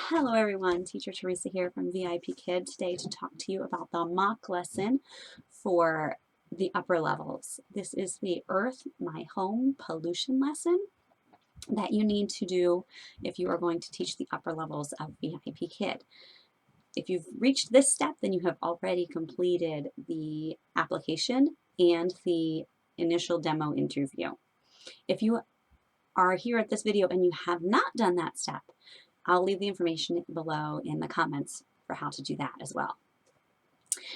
Hello everyone, Teacher Teresa here from VIPKID today to talk to you about the mock lesson for the upper levels. This is the Earth, My Home pollution lesson that you need to do if you are going to teach the upper levels of VIPKID. If you've reached this step, then you have already completed the application and the initial demo interview. If you are here at this video and you have not done that step, I'll leave the information below in the comments for how to do that as well.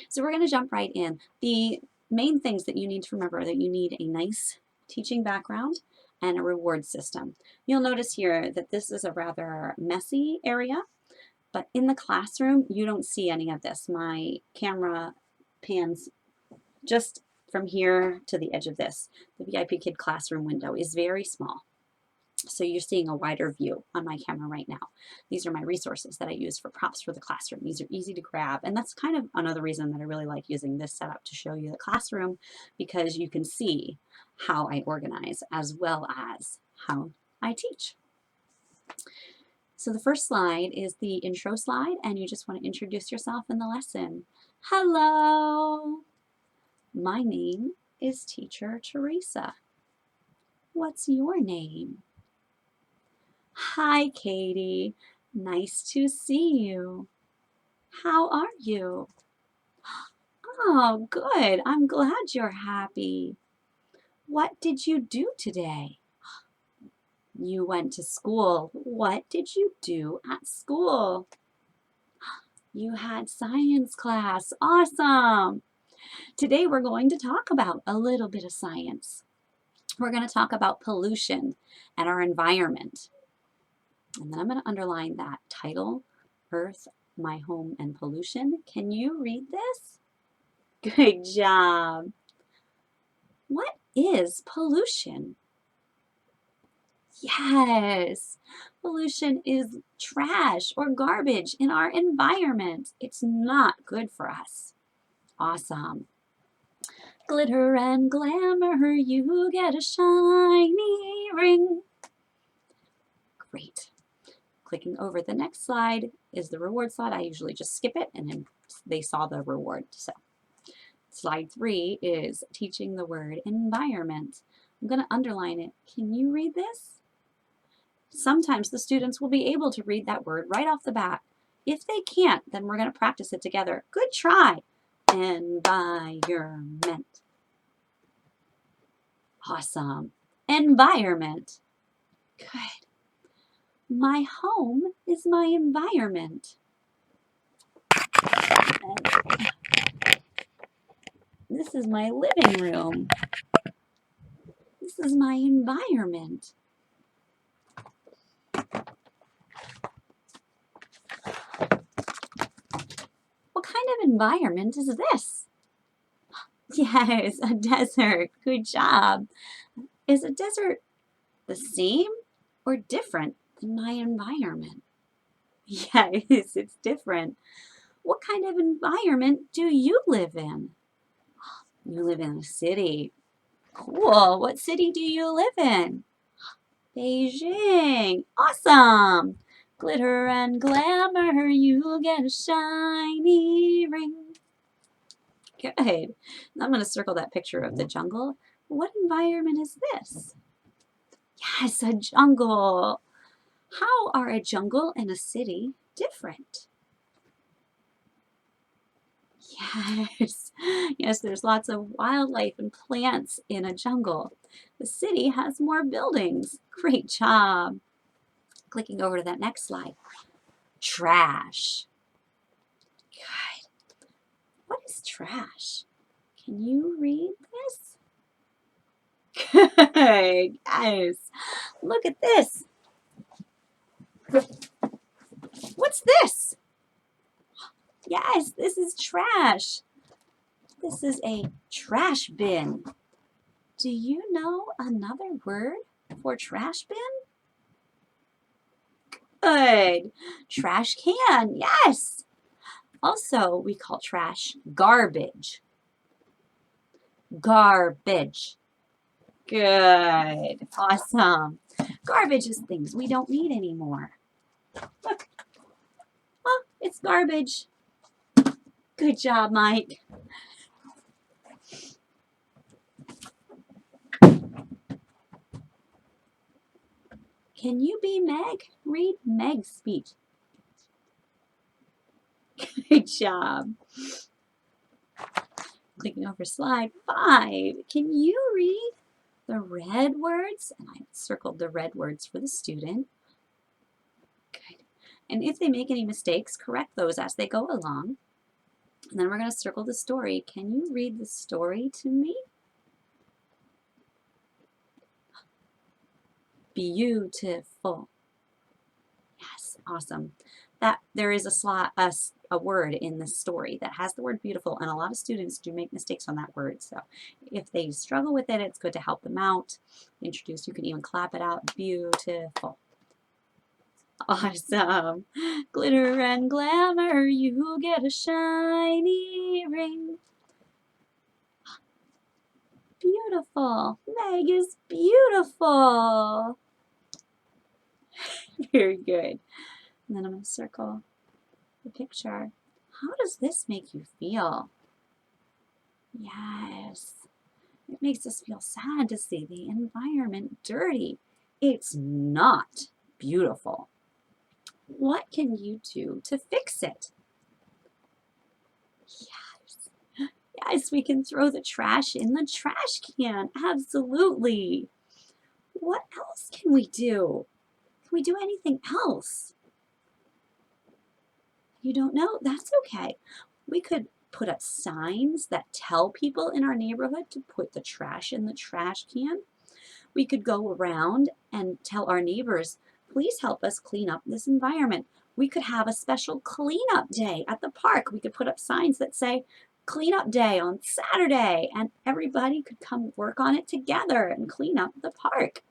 So we're going to jump right in. The main things that you need to remember are that you need a nice teaching background and a reward system. You'll notice here that this is a rather messy area, but in the classroom you don't see any of this. My camera pans just from here to the edge of this. The VIPKID classroom window is very small. So you're seeing a wider view on my camera right now. These are my resources that I use for props for the classroom. These are easy to grab, and that's kind of another reason that I really like using this setup to show you the classroom, because you can see how I organize as well as how I teach. So the first slide is the intro slide, and you just want to introduce yourself in the lesson. Hello, my name is Teacher Teresa. What's your name? Hi, Katie. Nice to see you. How are you? Oh, good. I'm glad you're happy. What did you do today? You went to school. What did you do at school? You had science class. Awesome. Today we're going to talk about a little bit of science. We're going to talk about pollution and our environment. And then I'm going to underline that title, Earth, My Home, and Pollution. Can you read this? Good job. What is pollution? Yes, pollution is trash or garbage in our environment. It's not good for us. Awesome. Glitter and glamour, you get a shiny ring. Great. Clicking over the next slide is the reward slide. I usually just skip it and then they saw the reward. So slide 3 is teaching the word environment. I'm going to underline it. Can you read this? Sometimes the students will be able to read that word right off the bat. If they can't, then we're going to practice it together. Good try. Environment. Awesome. Environment. Good. My home is my environment. This is my living room. This is my environment. What kind of environment is this? Yes, a desert. Good job. Is a desert the same or different than my environment? Yes, it's different. What kind of environment do you live in? You live in a city. Cool. What city do you live in? Beijing. Awesome. Glitter and glamour, you get a shiny ring. Good. Now I'm going to circle that picture of the jungle. What environment is this? Yes, a jungle. How are a jungle and a city different? Yes, yes, there's lots of wildlife and plants in a jungle. The city has more buildings. Great job. Clicking over to that next slide. Trash. Good. What is trash? Can you read this? Good. Yes. Look at this. What's this? Yes, this is trash. This is a trash bin. Do you know another word for trash bin? Good. Trash can, yes. Also, we call trash garbage. Garbage. Good. Awesome. Garbage is things we don't need anymore. Look, It's garbage. Good job, Mike. Can you be Meg? Read Meg's speech. Good job. Clicking over slide 5. Can you read the red words? And I circled the red words for the student. Good. And if they make any mistakes, correct those as they go along. And then we're going to circle the story. Can you read the story to me? Beautiful. Yes, awesome. That there is a word in the story that has the word beautiful, and a lot of students do make mistakes on that word. So if they struggle with it, it's good to help them out. Introduce, you can even clap it out. Beautiful. Awesome. Glitter and glamour, you get a shiny ring. Beautiful. Meg is beautiful. Very good. And then I'm going to circle the picture. How does this make you feel? Yes. It makes us feel sad to see the environment dirty. It's not beautiful. What can you do to fix it? Yes. Yes, we can throw the trash in the trash can. Absolutely. What else can we do? Can we do anything else? You don't know? That's okay. We could put up signs that tell people in our neighborhood to put the trash in the trash can. We could go around and tell our neighbors, please help us clean up this environment. We could have a special cleanup day at the park. We could put up signs that say, cleanup day on Saturday, and everybody could come work on it together and clean up the park.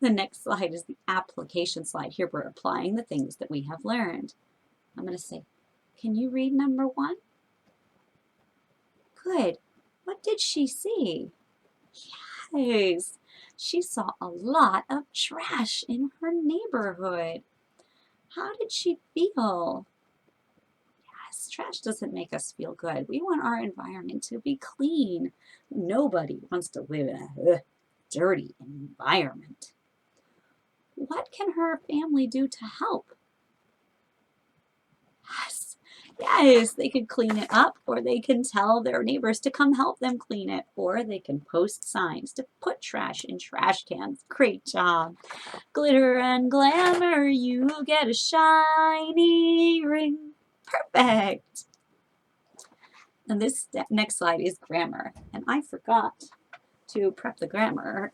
The next slide is the application slide. Here we're applying the things that we have learned. I'm going to say, can you read number 1? Good. What did she see? Yes, she saw a lot of trash in her neighborhood. How did she feel? Yes, trash doesn't make us feel good. We want our environment to be clean. Nobody wants to live in a dirty environment. What can her family do to help? Yes, they could clean it up, or they can tell their neighbors to come help them clean it, or they can post signs to put trash in trash cans. Great job. Glitter and glamour, you get a shiny ring. Perfect. And this next slide is grammar, and I forgot to prep the grammar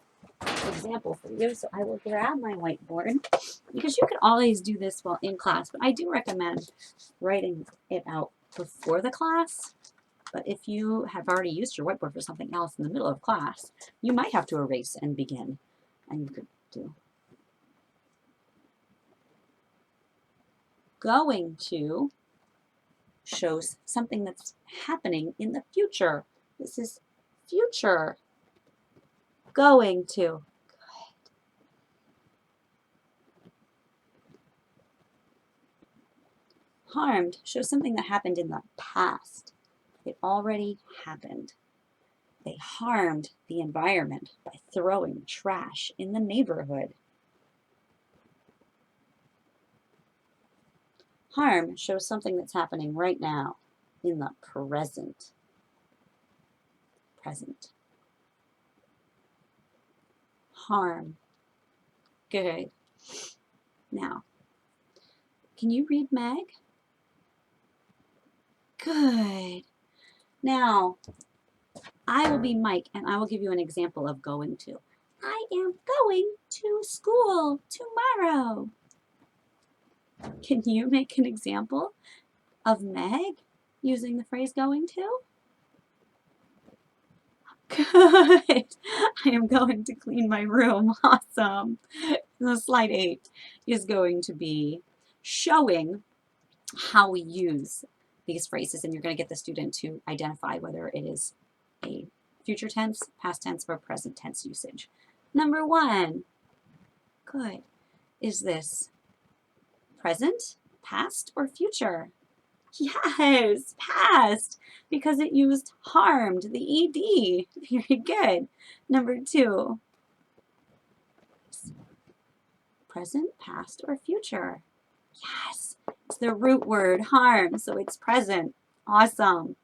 example for you, so I will grab my whiteboard, because you can always do this while in class, but I do recommend writing it out before the class. But if you have already used your whiteboard for something else in the middle of class, you might have to erase and begin, and you could do going to shows something that's happening in the future. This is future. Going to. Harmed shows something that happened in the past. It already happened. They harmed the environment by throwing trash in the neighborhood. Harm shows something that's happening right now in the present. Present. Harm. Good. Now, can you read Meg? Good. Now, I will be Mike, and I will give you an example of going to. I am going to school tomorrow. Can you make an example of Meg using the phrase going to? Good. I am going to clean my room. Awesome. So slide 8 is going to be showing how we use these phrases, and you're going to get the student to identify whether it is a future tense, past tense, or present tense usage. Number 1, good, is this Present, past, or future? Yes, past, because it used harmed, the ED. Very good. Number 2. Present, past, or future? Yes, it's the root word, harm, so it's present. Awesome.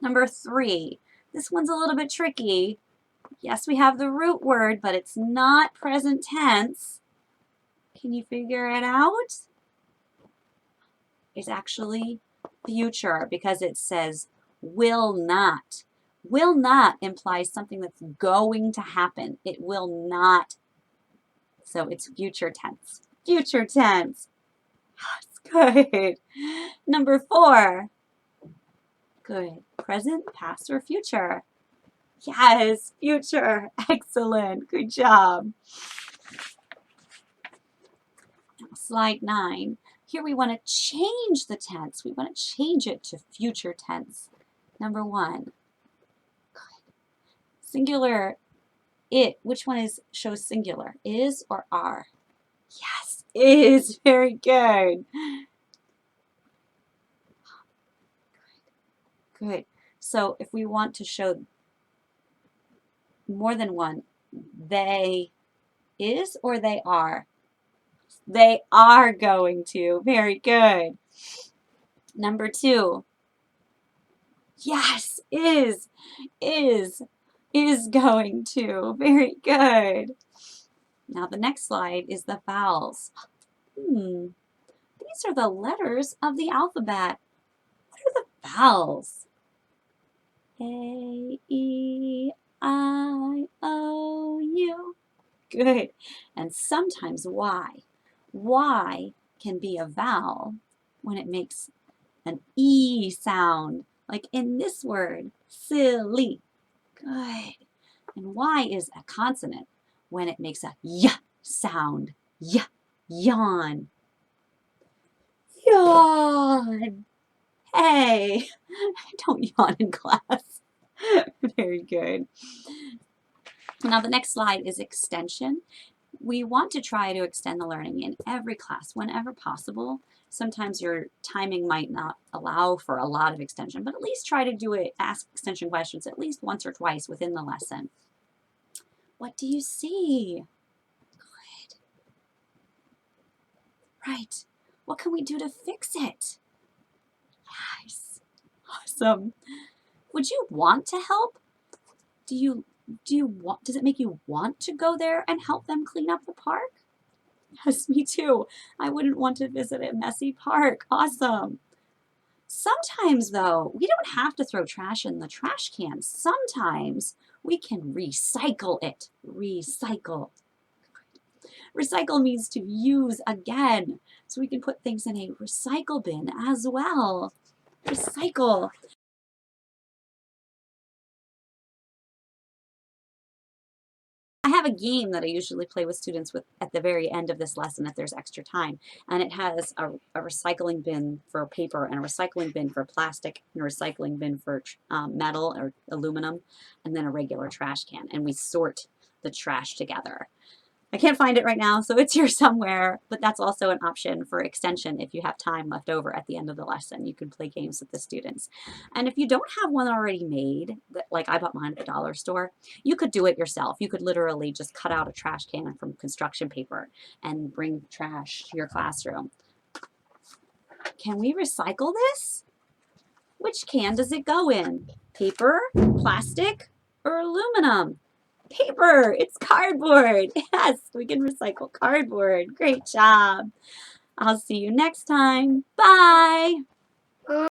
Number 3. This one's a little bit tricky. Yes, we have the root word, but it's not present tense. Can you figure it out? It's actually future because it says will not. Will not implies something that's going to happen. It will not. So it's future tense. Future tense. That's good. Number 4. Good. Present, past, or future? Yes, future. Excellent. Good job. Slide 9. Here we want to change the tense. We want to change it to future tense. Number 1. Good. Singular, it. Which one shows singular? Is or are? Yes, is. Very good. Good. So if we want to show more than one, they is or they are? They are going to. Very good. Number 2. Yes, is going to. Very good. Now the next slide is the vowels. These are the letters of the alphabet. What are the vowels? A, E, I, O, U. Good. And sometimes Y. Y can be a vowel when it makes an E sound, like in this word, silly. Good. And Y is a consonant when it makes a Y sound. Y, yawn. Yawn. Hey, don't yawn in class. Very good. Now the next slide is extension. We want to try to extend the learning in every class whenever possible. Sometimes your timing might not allow for a lot of extension, but at least try to do it, ask extension questions at least once or twice within the lesson. What do you see? Good. Right. What can we do to fix it? Yes. Awesome. Would you want to help? Does it make you want to go there and help them clean up the park? Yes, me too. I wouldn't want to visit a messy park. Awesome. Sometimes, though, we don't have to throw trash in the trash can. Sometimes we can recycle it. Recycle. Recycle means to use again. So we can put things in a recycle bin as well. Recycle. I have a game that I usually play with students at the very end of this lesson if there's extra time. And it has a recycling bin for paper and a recycling bin for plastic and a recycling bin for metal or aluminum and then a regular trash can. And we sort the trash together. I can't find it right now, so it's here somewhere, but that's also an option for extension if you have time left over at the end of the lesson. You can play games with the students. And if you don't have one already made, like I bought mine at the dollar store, you could do it yourself. You could literally just cut out a trash can from construction paper and bring trash to your classroom. Can we recycle this? Which can does it go in? Paper, plastic, or aluminum? Paper. It's cardboard. Yes, we can recycle cardboard. Great job. I'll see you next time. Bye.